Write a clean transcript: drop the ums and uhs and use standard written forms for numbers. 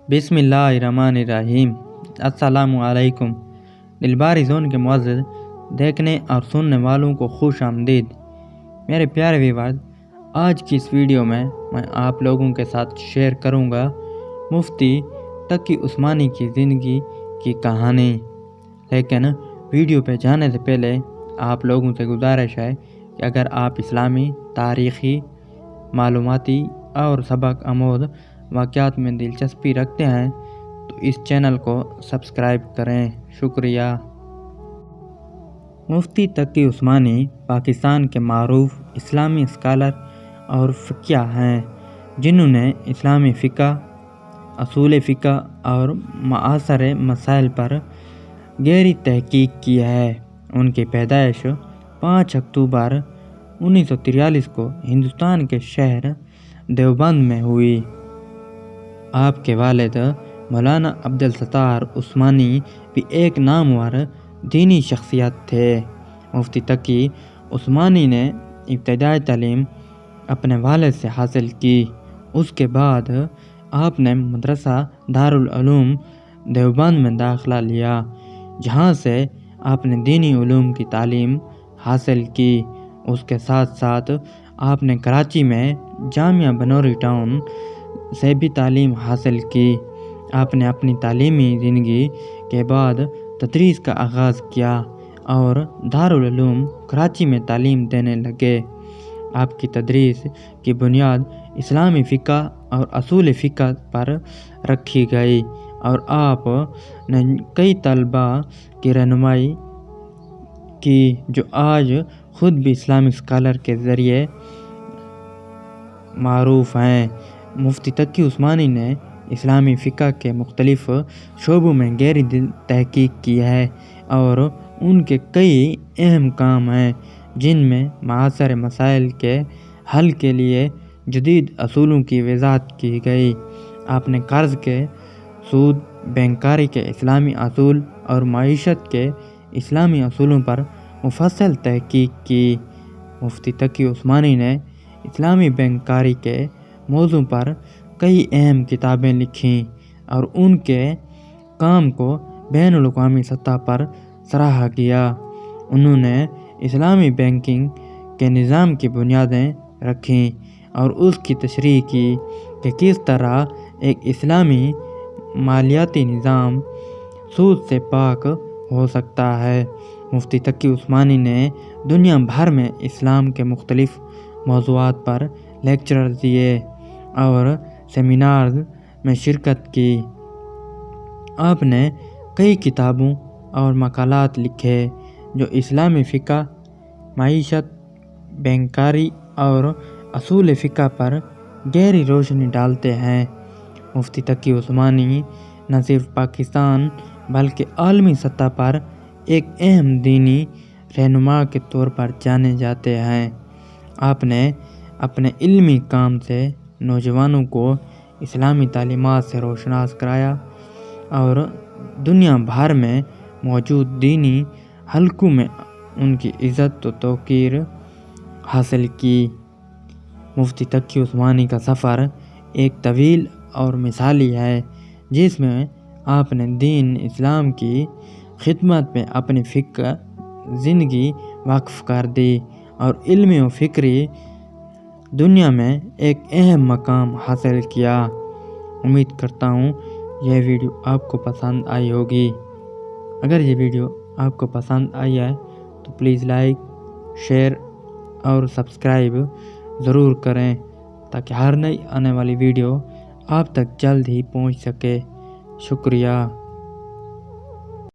बिस्मिल्लाहिर्रहमानिर्रहीम। अस्सलामु अलैकुम। दिलबारी जोन के मुअज़्ज़िज़ देखने और सुनने वालों को खुश आमदीद। मेरे प्यारे व्यूअर्स, आज की इस वीडियो में मैं आप लोगों के साथ शेयर करूंगा मुफ्ती तकी उस्मानी की ज़िंदगी की कहानी। लेकिन वीडियो पे जाने से पहले आप लोगों से गुजारिश है कि अगर आप इस्लामी, तारीख़ी, मालूमाती और सबक आमोद वाक़यात में दिलचस्पी रखते हैं तो इस चैनल को सब्सक्राइब करें। शुक्रिया। मुफ्ती तकी उस्मानी पाकिस्तान के मारूफ इस्लामी स्कॉलर और फ़क़ीह हैं जिन्होंने इस्लामी फ़िक़्ह, असूल फ़िक़्ह और मुआसर मसाइल पर गहरी तहक़ीक़ की है। उनकी पैदाइश 5 अक्टूबर 1943 को हिंदुस्तान के शहर देवबंद में हुई। आपके वालिद मौलाना अब्दुल सत्तार उस्मानी भी एक नामवर दीनी शख्सियत थे। मुफ्ती तकी उस्मानी ने इब्तिदाई तालीम अपने वालिद से हासिल की। उसके बाद आपने मदरसा दारुल उलूम देवबंद में दाखिला लिया, जहाँ से आपने दीनी उलूम की तालीम हासिल की। उसके साथ साथ आपने कराची में जामिया बनोरी टाउन से भी तालीम हासिल की। आपने अपनी तालीमी ज़िंदगी के बाद तदरीस का आगाज़ किया और दारुल उलूम कराची में तालीम देने लगे। आपकी तदरीस की बुनियाद इस्लामी फ़िक़्ह और असूल फ़िक़्ह पर रखी गई और आप ने कई तलबा की रहनुमाई की जो आज ख़ुद भी इस्लामिक स्कॉलर के ज़रिए मारूफ़ हैं। मुफ्ती तकी उस्मानी ने इस्लामी फ़िक़्ह के मुख्तलिफ़ शोबों में गहरी तहक़ीक़ की है और उनके कई अहम काम हैं जिनमें मुआसर मसाइल के हल के लिए जदीद असूलों की वज़ाहत की गई। आपने कर्ज़ के सूद, बैंकारी के इस्लामी असूल और मईशत के इस्लामी असूलों पर मुफस्सल तहक़ीक़ की। मुफ्ती तकी उस्मानी ने इस्लामी बैंकारी के मौज़ू पर कई अहम किताबें लिखीं और उनके काम को बैनुल अक़वामी सतह पर सराहा गया। उन्होंने इस्लामी बैंकिंग के निज़ाम की बुनियादें रखीं और उसकी तशरीह की कि किस तरह एक इस्लामी मालियाती निज़ाम सूद से पाक हो सकता है। मुफ्ती तकी उस्मानी ने दुनिया भर में इस्लाम के मुख्तलिफ़ मौज़ूआत पर लेक्चर दिए और सेमिनार्स में शिरकत की। आपने कई किताबों और मकालात लिखे जो इस्लामी फ़िक़्ह, मईशत, बैंकारी और असूल फ़िक़्ह पर गहरी रोशनी डालते हैं। मुफ्ती तकी उस्मानी न सिर्फ पाकिस्तान बल्कि आलमी सतह पर एक अहम दीनी रहनुमा के तौर पर जाने जाते हैं। आपने अपने इल्मी काम से नौजवानों को इस्लामी तालीमात से रोशनास कराया और दुनिया भर में मौजूद दीनी हलकों में उनकी इज़्ज़त व तौक़ीर हासिल की। मुफ्ती तकी उस्मानी का सफ़र एक तवील और मिसाली है जिसमें आपने दीन इस्लाम की खिदमत में अपनी फ़िक्र ज़िंदगी वक्फ़ कर दी और इल्मी व फ़िक्री दुनिया में एक अहम मकाम हासिल किया। उम्मीद करता हूँ यह वीडियो आपको पसंद आई होगी। अगर ये वीडियो आपको पसंद आई है तो प्लीज़ लाइक, शेयर और सब्सक्राइब ज़रूर करें ताकि हर नई आने वाली वीडियो आप तक जल्द ही पहुँच सके। शुक्रिया।